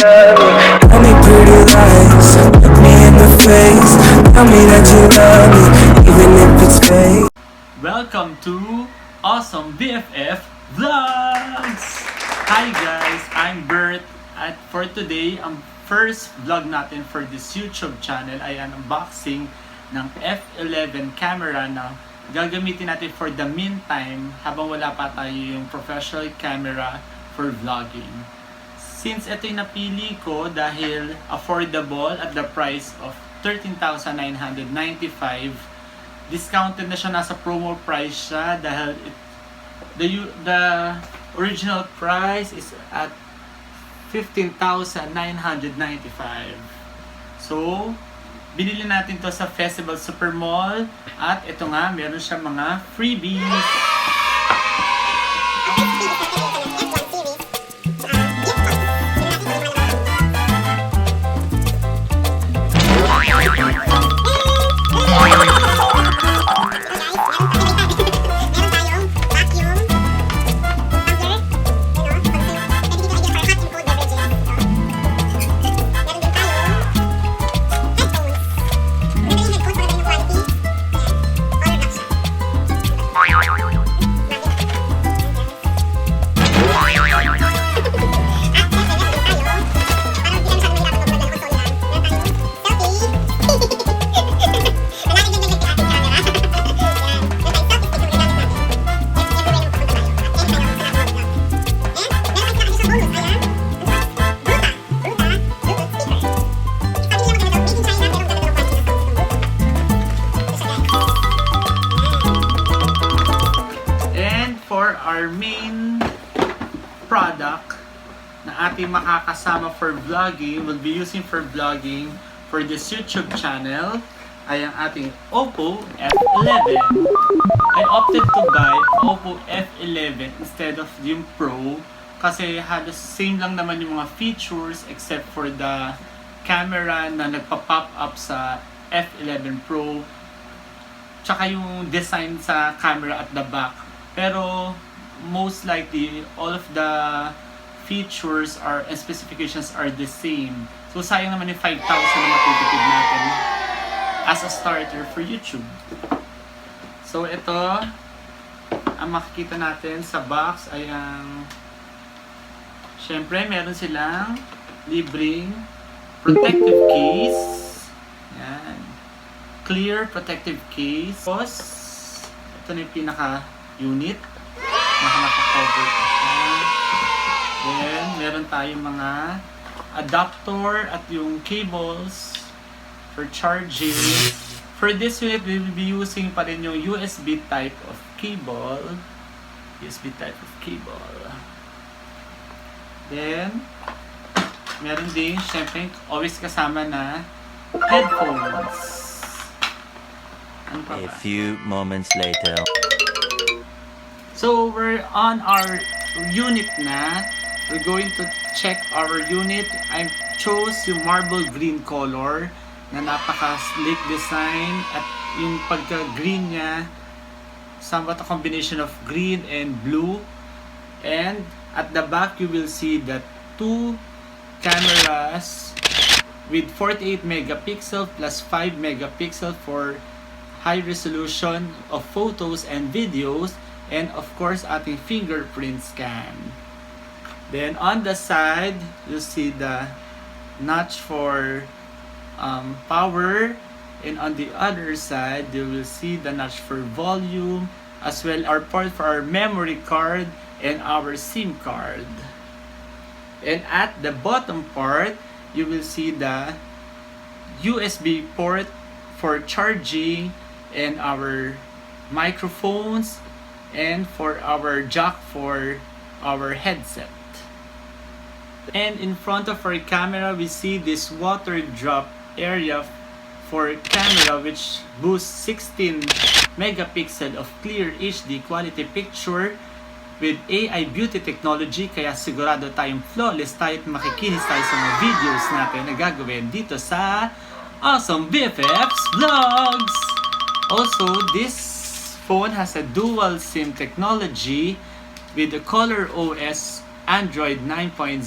love me. Tell me pretty lies, look me in the face. Tell me that you love me, even if it's fake. Welcome to Awesome BFF Vlogs! Hi guys, I'm Bert at for today, ang first vlog natin for this YouTube channel ay ang unboxing ng F11 camera na gagamitin natin for the meantime habang wala pa tayo yung professional camera for vlogging. Since ito yung napili ko dahil affordable at the price of 13,995, discounted na siya, nasa promo price siya dahil the original price is at 15,995. So, binili natin to sa Festival Super Mall at ito nga, meron siya mga freebies. Our main product na ating makakasama for vlogging, will be using for vlogging for this YouTube channel ay ang ating OPPO F11. I opted to buy OPPO F11 instead of yung Pro kasi halos same lang naman yung mga features except for the camera na nagpa-pop up sa F11 Pro tsaka yung design sa camera at the back. Pero most likely all of the features and specifications are the same. So sayang naman yung 5,000 na matitipid natin as a starter for YouTube. So ito, ang makikita natin sa box ay ang syempre meron silang libreng protective case. Yan. Clear protective case. Tapos ito na yung pinaka-unit. Naka-cover pa siya. Then, meron tayong mga adapter at yung cables for charging. For this unit, we will be using pa rin yung USB type of cable. USB type of cable. Then, meron din, syempre, always kasama na headphones. Ano pa ba? A few moments later. So, we're on our unit na. We're going to check our unit. I chose yung marble green color na napaka-sleek design at yung pagka-green niya, somewhat a combination of green and blue. And at the back, you will see that two cameras with 48 megapixel plus 5 megapixel for high resolution of photos and videos. And of course, ating fingerprint scan. Then on the side, you see the notch for power. And on the other side, you will see the notch for volume, as well our port for our memory card and our SIM card. And at the bottom part, you will see the USB port for charging and our microphones and for our jack for our headset. And in front of our camera, we see this water drop area for camera which boosts 16 megapixel of clear HD quality picture with AI beauty technology, kaya sigurado tayong flawless tayo at makikinis tayo sa mga videos natin na gagawin dito sa Awesome BFF's Vlogs! Also, this phone has a dual SIM technology with the Color OS Android 9.0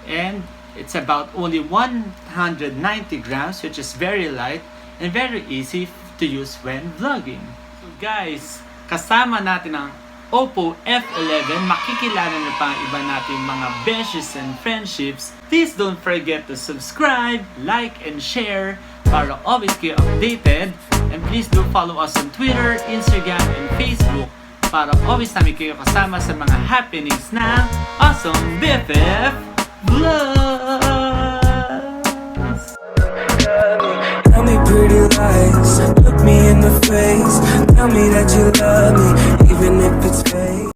and It's about only 190 grams, which is very light and very easy to use when vlogging. So guys, kasama natin ang OPPO F11, makikilala na pa ang iba nating mga besties and friendships. Please don't forget to subscribe, like, and share para always kayo updated. And please do follow us on Twitter, Instagram, and Facebook para always namin kayo kasama sa mga happenings ng Awesome BFF Vlogs! Tell me pretty lies, look me in the face. Tell me that you love me,